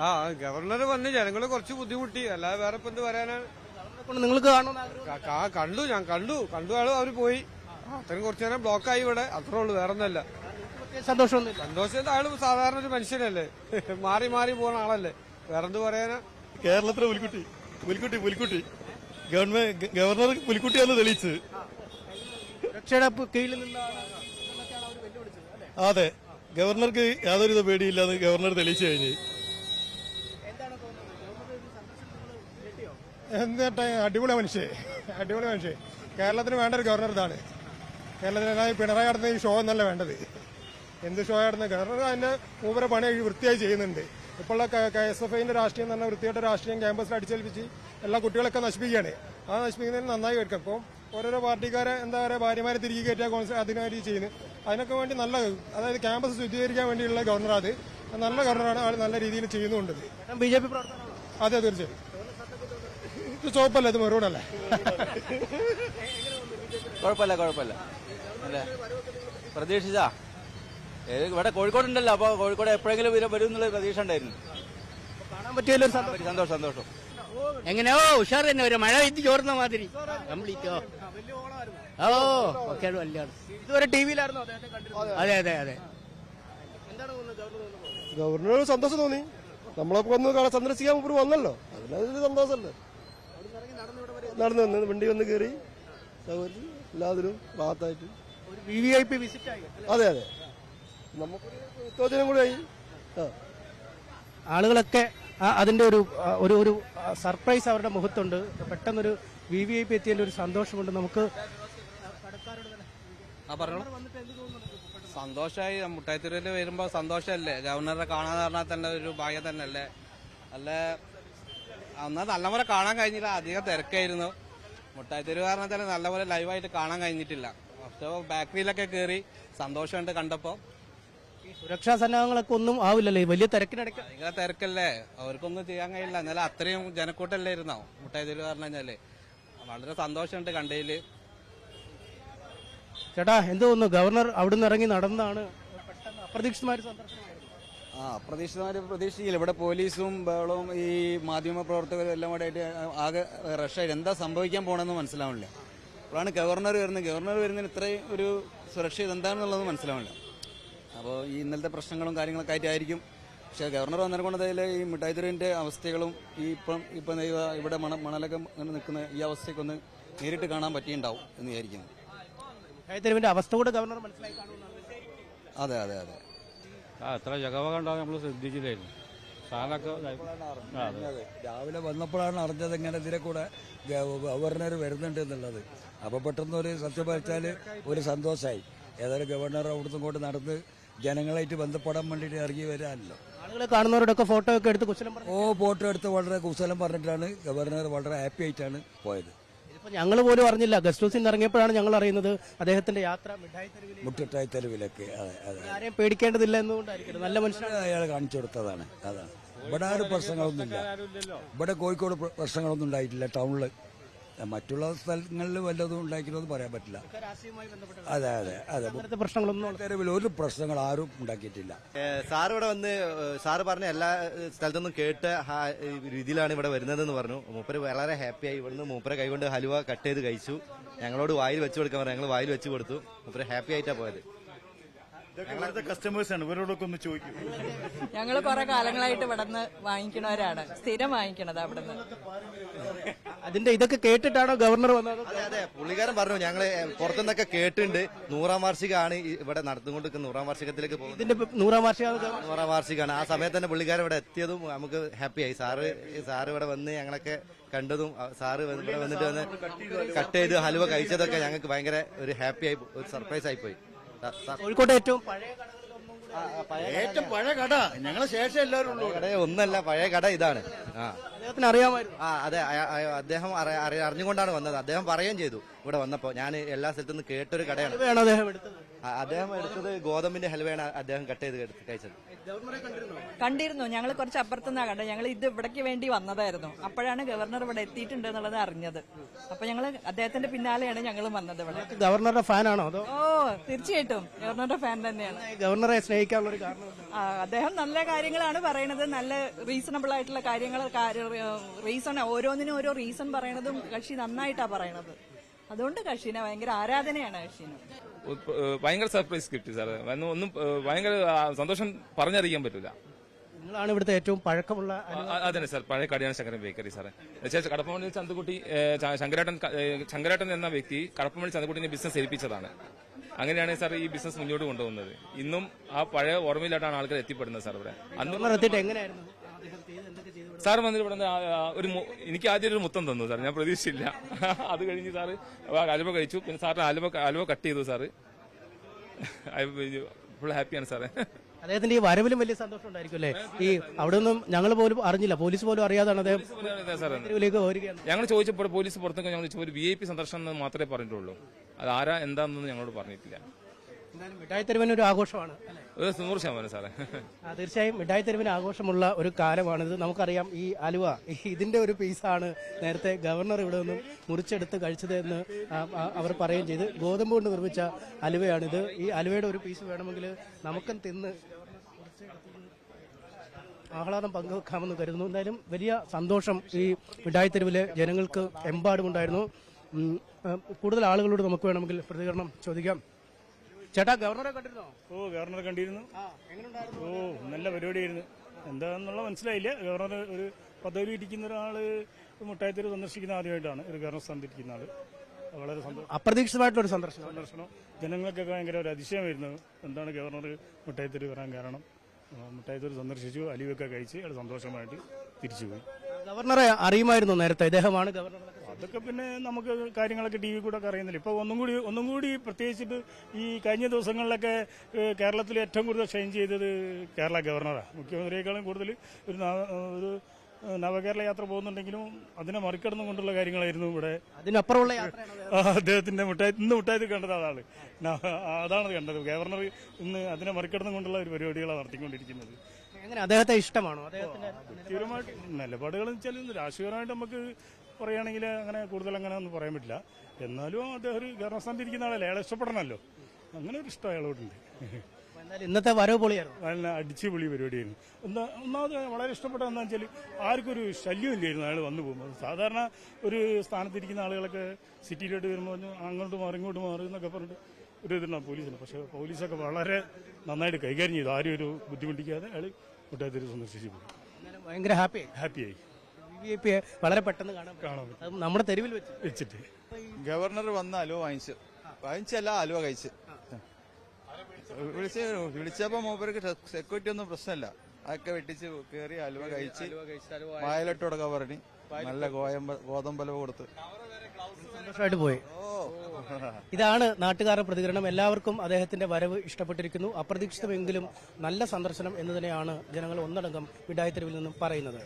ആ ഗവർണർ വന്ന് ജനങ്ങള് കുറച്ച് ബുദ്ധിമുട്ടി, അല്ലാതെ വേറെ ഇപ്പൊ എന്ത് പറയാനാണ്. നിങ്ങൾക്ക് കണ്ടു, ഞാൻ കണ്ടു ആള് അവര് പോയി. അത്രയും കുറച്ചു നേരം ബ്ലോക്കായി ഇവിടെ, അത്രേ ഉള്ളൂ, വേറെ ഒന്നല്ല. സന്തോഷം ആള് സാധാരണ ഒരു മനുഷ്യനല്ലേ, മാറി മാറി പോകുന്ന ആളല്ലേ, വേറെന്ത് പറയാനാ. കേരളത്തിലെ പുലിക്കുട്ടി ഗവർണർ പുലിക്കുട്ടിയാന്ന് തെളിയിച്ച്. അതെ, ഗവർണർക്ക് യാതൊരുവിധ പേടിയില്ലാന്ന് ഗവർണർ തെളിയിച്ചു കഴിഞ്ഞ്. എന്നിട്ട് അടിപൊളി മനുഷ്യ കേരളത്തിന് വേണ്ട ഒരു ഗവർണർ ഇതാണ്. കേരളത്തിന് പിണറായി നടന്ന ഈ ഷോ എന്നല്ല വേണ്ടത്. എന്ത് ഷോ ആടുന്ന ഗവർണർ അതിന്റെ മൂപ്പരെ പണി വൃത്തിയായി ചെയ്യുന്നുണ്ട്. ഇപ്പോഴുള്ള KSFIന്റെ രാഷ്ട്രീയം എന്ന് പറഞ്ഞാൽ വൃത്തിയായിട്ട് രാഷ്ട്രീയം ക്യാമ്പസിൽ അടിച്ചേൽപ്പിച്ച് എല്ലാ കുട്ടികളൊക്കെ നശിപ്പിക്കുകയാണ്. ആ നശിപ്പിക്കുന്നതിന് നന്നായി കേൾക്കാം. ഇപ്പം ഓരോരോ പാർട്ടിക്കാരെ എന്താ പറയുക, ഭാര്യമാരെ തിരികെ കയറ്റുക അതിനായി ചെയ്യുന്നു. അതിനൊക്കെ വേണ്ടി നല്ല, അതായത് ക്യാമ്പസ് ശുദ്ധീകരിക്കാൻ വേണ്ടിയുള്ള ഗവർണർ, അത് നല്ല ഗവർണറാണ്. ആൾ നല്ല രീതിയിൽ ചെയ്യുന്നുണ്ട്. BJP പ്രവർത്തനം. അതെ, തീർച്ചയായും. ഇത് ചോപ്പല്ല, ഇത് മെറൂണല്ലേ. കുഴപ്പമില്ല അല്ലേ, പ്രതീക്ഷിച്ചാ ഇവിടെ കോഴിക്കോടുണ്ടല്ലോ, അപ്പൊ കോഴിക്കോട് എപ്പോഴെങ്കിലും വരും എന്നുള്ള പ്രതീക്ഷ ഉണ്ടായിരുന്നു. കാണാൻ പറ്റിയല്ലോ, സന്തോഷം. എങ്ങനെയോ ഉഷാർ തന്നെ, ഒരു മഴ ഇത് ചോർന്ന മാതിരി കംപ്ലീറ്റോ. ഓക്കെ, ഇതുവരെ ടിവിയിലായിരുന്നു. അതെ. ഗവർണർ സന്തോഷം തോന്നി. നമ്മളൊക്കെ ഒന്ന് സന്ദർശിക്കാൻ മുമ്പ് വന്നല്ലോ, അതിലൊരു സന്തോഷമല്ലേ. നടന്നു വന്ന് വണ്ടി വന്ന് കയറി സൗകര്യം എല്ലാത്തിനും ഭാഗത്തായിട്ട് VIP വിസിറ്റ് ആയി. അതെ, നമുക്കൊരു ഉത്തേജനം കൂടി ആയി. ആളുകളൊക്കെ അതിന്റെ ഒരു സർപ്രൈസ് അവരുടെ മുഖത്തുണ്ട്. പെട്ടെന്നൊരു VIP എത്തിയതിന്റെ ഒരു സന്തോഷമുണ്ട്. നമുക്ക് സന്തോഷമായി. മുട്ടായിത്തെരുവിൽ വരുമ്പോ സന്തോഷമല്ലേ, ഗവർണറെ കാണാന്ന് പറഞ്ഞാൽ തന്നെ ഒരു ഭാഗ്യം തന്നെ അല്ലേ. അന്ന് നല്ലപോലെ കാണാൻ കഴിഞ്ഞില്ല, അധികം തിരക്കായിരുന്നു. മുട്ടായിത്തെരുവ് കാരണം തന്നെ നല്ലപോലെ ലൈവായിട്ട് കാണാൻ കഴിഞ്ഞിട്ടില്ല. പക്ഷേ ബാക്കറിയിലൊക്കെ കയറി സന്തോഷമുണ്ട് കണ്ടപ്പോ. സുരക്ഷാ സന്നാഹങ്ങളൊക്കെ ഒന്നും ആവില്ലല്ലേ, വലിയ തിരക്കിനിടയ്ക്ക്. ഭയങ്കര തിരക്കല്ലേ, അവർക്കൊന്നും ചെയ്യാൻ കഴിയില്ല. എന്നാലും അത്രയും ജനക്കൂട്ടല്ലായിരുന്നോ മുട്ടായിത്തെരുവ് പറഞ്ഞു കഴിഞ്ഞാല്. വളരെ സന്തോഷമുണ്ട് കണ്ടതില്. ചേട്ടാ, എന്ത് തോന്നുന്നു, ഗവർണർ അവിടുന്ന് ഇറങ്ങി നടന്നാണ്, പെട്ടെന്ന് അപ്രതീക്ഷിതമായ സന്ദർശനമായിരുന്നു. അപ്രതീക്ഷിതമായിട്ട് പ്രതീക്ഷിച്ചില്ല. ഇവിടെ പോലീസും ബഹളവും ഈ മാധ്യമ പ്രവർത്തകരും എല്ലാം കൂടെ ആയിട്ട് ആകെ റഷായിട്ട് എന്താ സംഭവിക്കാൻ പോകണമെന്ന് മനസ്സിലാവില്ല. അപ്പോഴാണ് ഗവർണർ വരുന്നതിന് ഇത്രയും ഒരു സുരക്ഷ ഇതെന്താണെന്നുള്ളത് മനസ്സിലാവില്ല. അപ്പോൾ ഈ ഇന്നലത്തെ പ്രശ്നങ്ങളും കാര്യങ്ങളൊക്കെ ആയിട്ടായിരിക്കും. പക്ഷേ ഗവർണർ വന്നിട്ടുകൊണ്ടതിൽ ഈ മിഠായിത്തെരുവിന്റെ അവസ്ഥകളും ഈ ഇപ്പം ഇവിടെ മണലൊക്കെ നിൽക്കുന്ന ഈ അവസ്ഥയ്ക്കൊന്ന് നേരിട്ട് കാണാൻ പറ്റിയിട്ടുണ്ടാവും എന്ന് വിചാരിക്കുന്നു. മിഠായിത്തെരുവിന്റെ അവസ്ഥ കൂടെ ഗവർണർ മനസ്സിലായി കാണുമെന്നാണ്. അതെ. എത്ര ജഗവക ഉണ്ടാവും നമ്മൾ ശ്രദ്ധിച്ചില്ലായിരുന്നു. രാവിലെ വന്നപ്പോഴാണ് അറിഞ്ഞത് ഇങ്ങനെ ഇതിലെ കൂടെ ഗവർണർ വരുന്നുണ്ട് എന്നുള്ളത്. അപ്പൊ പെട്ടെന്ന് ഒരു സത്യം പറഞ്ഞാൽ ഒരു സന്തോഷമായി. ഏതായാലും ഗവർണർ അവിടുന്ന് കൊണ്ട് നടന്ന് ജനങ്ങളായിട്ട് ബന്ധപ്പെടാൻ വേണ്ടിയിട്ട് ഇറങ്ങി വരാമല്ലോ. ആളുകളെ കാണുന്നവരോടൊക്കെ ഫോട്ടോ ഒക്കെ എടുത്ത് കുശലം പറഞ്ഞു. ഫോട്ടോ എടുത്ത് വളരെ കുശലം പറഞ്ഞിട്ടാണ് ഗവർണർ വളരെ ഹാപ്പി ആയിട്ടാണ് പോയത്. ഞങ്ങൾ പോലും അറിഞ്ഞില്ല, ഗസ്റ്റ് ഹൗസിൽ നിന്ന് ഇറങ്ങിയപ്പോഴാണ് ഞങ്ങൾ അറിയുന്നത് അദ്ദേഹത്തിന്റെ യാത്ര മുട്ടായി തെരുവിലൊക്കെ. ആരെയും പേടിക്കേണ്ടതില്ല എന്നുകൊണ്ടായിരിക്കും. നല്ല മനുഷ്യനാണ്, അയാൾ കാണിച്ചു കൊടുത്തതാണ്. അതാണ്. ഇവിടെ ആരും പ്രശ്നങ്ങളൊന്നുമില്ല. ഇവിടെ കോഴിക്കോട് പ്രശ്നങ്ങളൊന്നും ഉണ്ടായിട്ടില്ല ടൗണില്. മറ്റുള്ള സ്ഥലങ്ങളിൽ വല്ലതും ഉണ്ടാക്കിയെന്ന് പറയാൻ പറ്റില്ല. അതെ. പ്രശ്നങ്ങളൊന്നും തെരുവിൽ ഒരു പ്രശ്നങ്ങൾ ആരും ഉണ്ടാക്കിയിട്ടില്ല. സാർ ഇവിടെ വന്ന് സാറ് പറഞ്ഞ എല്ലാ സ്ഥലത്തൊന്നും കേട്ട രീതിയിലാണ് ഇവിടെ വരുന്നതെന്ന് പറഞ്ഞു. മൂപ്പര് വളരെ ഹാപ്പിയായി. ഇവിടുന്ന് മൂപ്പരെ കൈകൊണ്ട് ഹലുവ കട്ട് ചെയ്ത് കഴിച്ചു. ഞങ്ങളോട് വായിൽ വെച്ച് കൊടുക്കാൻ പറഞ്ഞു. ഞങ്ങൾ വായിൽ വെച്ച് കൊടുത്തു. മൂപ്പര് ഹാപ്പി ആയിട്ടാ പോയത്. കസ്റ്റമേഴ്സാണ്, ഇവരോടൊക്കെ ഒന്ന് ചോദിക്കും. ഞങ്ങൾ കുറെ കാലങ്ങളായിട്ട് ഇവിടെ നിന്ന് വാങ്ങിക്കണവരാണ്, സ്ഥിരം വാങ്ങിക്കണത് അവിടുന്ന്. അതിന്റെ ഇതൊക്കെ കേട്ടിട്ടാണോ ഗവർണർ വന്നത്? അതെ, പുള്ളിക്കാരൻ പറഞ്ഞു ഞങ്ങള് പുറത്തുനിന്നൊക്കെ കേട്ടിട്ടുണ്ട്. 100ാം വാർഷികമാണ് ഇവിടെ നടന്നുകൊണ്ടിരിക്കുന്നത്. 100ാം വാർഷികത്തിലേക്ക് പോകും. ഇതിന്റെ 100ാം വാർഷികം 100ാം വാർഷികമാണ്. ആ സമയത്ത് തന്നെ പുള്ളിക്കാരൻ ഇവിടെ എത്തിയതും നമുക്ക് ഹാപ്പിയായി. സാറ് ഇവിടെ വന്ന് ഞങ്ങളൊക്കെ കണ്ടതും സാറ് ഇവിടെ വന്നിട്ട് വന്ന് കട്ട് ചെയ്ത് ഹലുവ കഴിച്ചതൊക്കെ ഞങ്ങൾക്ക് ഭയങ്കര ഒരു ഹാപ്പിയായി, ഒരു സർപ്രൈസ് ആയി പോയി. കോഴിക്കോട്ടെ ഏറ്റവും പഴയ കട ഞങ്ങളെ ശേഷം എല്ലാവരും ഉള്ളൂ. കട ഒന്നല്ല, പഴയ കട ഇതാണ്. അദ്ദേഹത്തിന് അറിയാമായിരുന്നു. അതെ, അദ്ദേഹം അറിഞ്ഞുകൊണ്ടാണ് വന്നത്. അദ്ദേഹം പറയുകയും ചെയ്തു ഇവിടെ വന്നപ്പോ. ഞാൻ എല്ലാ സ്ഥലത്തുനിന്ന് കേട്ടൊരു കടയാണ്. അദ്ദേഹം എടുത്തത് അദ്ദേഹം എടുത്തത് ഗോതമ്പിന്റെ ഹൽവയാണ് അദ്ദേഹം കട്ട് ചെയ്ത് കഴിച്ചത്. കണ്ടിരുന്നു. ഞങ്ങൾ കുറച്ച് അപ്പുറത്തുനിന്നാണ് കണ്ടത്. ഞങ്ങൾ ഇത് ഇവിടേക്ക് വേണ്ടി വന്നതായിരുന്നു. അപ്പോഴാണ് ഗവർണർ ഇവിടെ എത്തിയിട്ടുണ്ട് എന്നുള്ളത് അറിഞ്ഞത്. അപ്പൊ ഞങ്ങൾ അദ്ദേഹത്തിന്റെ പിന്നാലെയാണ് ഞങ്ങൾ വന്നത് ഇവിടെ. ഗവർണറുടെ ഫാനാണോ അതോ ഓ തീർച്ചയായിട്ടും ഗവർണറുടെ ഫാൻ തന്നെയാണ്. ഗവർണറെ സ്നേഹിക്കാനുള്ള ഒരു കാരണം? അദ്ദേഹം നല്ല കാര്യങ്ങളാണ് പറയണത്. നല്ല റീസണബിൾ ആയിട്ടുള്ള കാര്യങ്ങൾ, റീസൺ ഓരോന്നിനും ഓരോ റീസൺ പറയണതും കക്ഷി നന്നായിട്ടാ പറയണത്. അതുകൊണ്ട് കക്ഷിനെ ഭയങ്കര ആരാധനയാണ് കക്ഷിന്. ഭയങ്കര സർപ്രൈസ് കിട്ടി സാർ. ഒന്നും ഭയങ്കര സന്തോഷം പറഞ്ഞറിയിക്കാൻ പറ്റില്ല. നിങ്ങളാണ് ഇവിടുത്തെ ഏറ്റവും പഴക്കമുള്ള അതന്നെ സാർ, പഴയ കടയാണ് ശങ്കരൻ ബേക്കറി സാറേ. കടപ്പമള്ളി ചന്തക്കുട്ടി ശങ്കരേട്ടൻ എന്ന വ്യക്തി കടപ്പമള്ളി ചന്തക്കുട്ടിനെ ബിസിനസ് ഏൽപ്പിച്ചതാണ്. അങ്ങനെയാണ് സാർ ഈ ബിസിനസ് മുന്നോട്ട് കൊണ്ടുപോകുന്നത്. ഇന്നും ആ പഴയ ഓർമ്മയിലായിട്ടാണ് ആൾക്കാർ എത്തിപ്പെടുന്നത് സാർ. ഇവിടെ എത്തിയിട്ട് എങ്ങനെയായിരുന്നു സാർ വന്നിട്ട് ഇവിടെ എനിക്ക് ആദ്യം ഒരു മുത്തം തന്നു സാർ. ഞാൻ പ്രതീക്ഷിച്ചില്ല. അത് കഴിഞ്ഞ് സാറ് അലുവ കഴിച്ചു. പിന്നെ സാറിന് അലുവ കട്ട് ചെയ്തു സാറ്. ഫുൾ ഹാപ്പിയാണ് സാറേ. അദ്ദേഹത്തിന്റെ ഈ വരവിലും വലിയ സന്തോഷം ഉണ്ടായിരിക്കും അല്ലേ? ഈ അവിടെ നിന്നും ഞങ്ങൾ പോലും അറിഞ്ഞില്ല, പോലീസ് പോലും അറിയാതാണ് അദ്ദേഹം തെരുവിലേക്ക് വരികയാണ്. ഞങ്ങൾ ചോദിച്ചപ്പോൾ പോലീസ് പുറത്തൊക്കെ ഞങ്ങൾ ഒരു VIP സന്ദർശനം എന്ന് മാത്രമേ പറഞ്ഞിട്ടുള്ളൂ. അത് ആരാ എന്താണെന്ന് ഞങ്ങളോട് പറഞ്ഞിട്ടില്ല. മിഠായി തെരുവിന് ഒരു ആഘോഷമാണ്, 100% സാറേ. തീർച്ചയായും മിഠായി തെരുവിന് ആഘോഷമുള്ള ഒരു കാലമാണിത്. നമുക്കറിയാം ഈ അലുവ ഇതിന്റെ ഒരു പീസാണ് നേരത്തെ ഗവർണർ ഇവിടെ നിന്നും മുറിച്ചെടുത്ത് കഴിച്ചത് എന്ന് അവർ പറയുകയും ചെയ്ത്. ഗോതമ്പ് കൊണ്ട് നിർമ്മിച്ച അലുവയാണിത്. ഈ അലുവയുടെ ഒരു പീസ് വേണമെങ്കിൽ നമുക്കും തിന്ന് ആഹ്ലാദം പങ്കുവെക്കാമെന്ന് കരുതുന്നു. എന്തായാലും വലിയ സന്തോഷം ഈ മിഠായി തെരുവിലെ ജനങ്ങൾക്ക് എമ്പാടുമുണ്ടായിരുന്നു. കൂടുതൽ ആളുകളോട് നമുക്ക് വേണമെങ്കിൽ പ്രതികരണം ചോദിക്കാം. ചേട്ടാ, ഗവർണറെ കണ്ടിരുന്നോ? ഓ, ഗവർണറെ കണ്ടിരുന്നു. ഓ, നല്ല പരിപാടിയായിരുന്നു. എന്താണെന്നുള്ള മനസ്സിലായില്ല. ഗവർണർ ഒരു പദവിയിൽ ഇരിക്കുന്ന ഒരാള് മുട്ടായിത്തെരുവ് സന്ദർശിക്കുന്ന ആദ്യമായിട്ടാണ് ഒരു ഗവർണർ സ്ഥാനത്തിരിക്കുന്ന ആള്. വളരെ അപ്രതീക്ഷിതമായിട്ടുള്ള ഒരു സന്ദർശനം. ജനങ്ങൾക്കൊക്കെ ഭയങ്കര ഒരു അതിശയമായിരുന്നു. എന്താണ് ഗവർണർ മുട്ടായിത്തെരുവ് വരാൻ കാരണം? മുട്ടായിത്തെരുവ് സന്ദർശിച്ചു, അലിവൊക്കെ കഴിച്ച് അയാൾ സന്തോഷമായിട്ട് തിരിച്ചുപോയി. ഗവർണറെ അറിയുമായിരുന്നു നേരത്തെ? ഇദ്ദേഹമാണ് ഗവർണർ? അതൊക്കെ പിന്നെ നമുക്ക് കാര്യങ്ങളൊക്കെ TV കൂടെ ഒക്കെ അറിയുന്നില്ല. ഇപ്പോൾ ഒന്നും കൂടി പ്രത്യേകിച്ചിട്ട് ഈ കഴിഞ്ഞ ദിവസങ്ങളിലൊക്കെ കേരളത്തിൽ ഏറ്റവും കൂടുതൽ ഷൈൻ ചെയ്തത് കേരള ഗവർണറാണ്. മുഖ്യമന്ത്രിയേക്കാളും കൂടുതൽ ഒരു നവകേരള യാത്ര പോകുന്നുണ്ടെങ്കിലും അതിനെ മറികടന്നുകൊണ്ടുള്ള കാര്യങ്ങളായിരുന്നു ഇവിടെ. അതിനപ്പുറമുള്ള അദ്ദേഹത്തിന്റെ ഇന്ന് മുട്ടായി കണ്ടത് അതാണ് കണ്ടത്. ഗവർണർ ഇന്ന് അതിനെ മറികടന്നുകൊണ്ടുള്ള ഒരു പരിപാടികളാണ് നടത്തിക്കൊണ്ടിരിക്കുന്നത്. അദ്ദേഹത്തെ ഇഷ്ടമാണോ? വ്യക്തിപരമായിട്ട് നിലപാടുകൾ വെച്ചാൽ രാഷ്ട്രീയപരമായിട്ട് നമുക്ക് പറയുകയാണെങ്കിൽ അങ്ങനെ കൂടുതൽ അങ്ങനെ ഒന്നും പറയാൻ പറ്റില്ല. എന്നാലും അദ്ദേഹം ഒരു ഗവർണർ സ്ഥാനത്തിരിക്കുന്ന ആളല്ലേ, അയാളെ ഇഷ്ടപ്പെടണമല്ലോ. അങ്ങനെ ഒരു ഇഷ്ടം അയാളോടുണ്ട്. ഇന്നത്തെ വരവ് പൊളിയായിരുന്നു, നല്ല അടിച്ചുപൊളി പരിപാടിയായിരുന്നു. ഒന്നാമത് വളരെ ഇഷ്ടപ്പെട്ട എന്താ വെച്ചാൽ ആർക്കൊരു ശല്യമില്ലായിരുന്നു അയാൾ വന്നു പോകുമ്പോൾ. സാധാരണ ഒരു സ്ഥാനത്തിരിക്കുന്ന ആളുകളൊക്കെ സിറ്റിയിലോട്ട് വരുമ്പോൾ അങ്ങോട്ട് മാറി ഇങ്ങോട്ട് മാറി എന്നൊക്കെ പറഞ്ഞിട്ട് ഒരു ഇതിനാണ് പോലീസിന്. പക്ഷെ പോലീസൊക്കെ വളരെ നന്നായിട്ട് കൈകാര്യം ചെയ്തു. ആരും ഒരു ബുദ്ധിമുട്ടിക്കാതെ അയാൾ മുട്ടായിത്തെരുവ് സന്ദർശിച്ചു പോയി. ഭയങ്കര ഹാപ്പിയായി. വളരെ പെട്ടെന്ന് കാണാം നമ്മുടെ തെരുവിൽ വെച്ചിട്ട്. ഗവർണർ വന്ന അലുവ വാങ്ങിച്ചല്ല അലുവ കഴിച്ച് വിളിച്ചപ്പോ മൂപ്പർക്ക് സെക്യൂരിറ്റി ഒന്നും പ്രശ്നമില്ല. അതൊക്കെ വെട്ടിച്ച് കയറി അലുവ കഴിച്ച് വായലട്ടോടൊക്കെ പറഞ്ഞ് നല്ല ഗോതമ്പലവ കൊടുത്ത് സന്തോഷമായിട്ട് പോയി. ഇതാണ് നാട്ടുകാരുടെ പ്രതികരണം. എല്ലാവർക്കും അദ്ദേഹത്തിന്റെ വരവ് ഇഷ്ടപ്പെട്ടിരിക്കുന്നു. അപ്രതീക്ഷിതമെങ്കിലും നല്ല സന്ദർശനം എന്ന് തന്നെയാണ് ജനങ്ങൾ ഒന്നടങ്കം മിഠായി തെരുവിൽ നിന്നും പറയുന്നത്.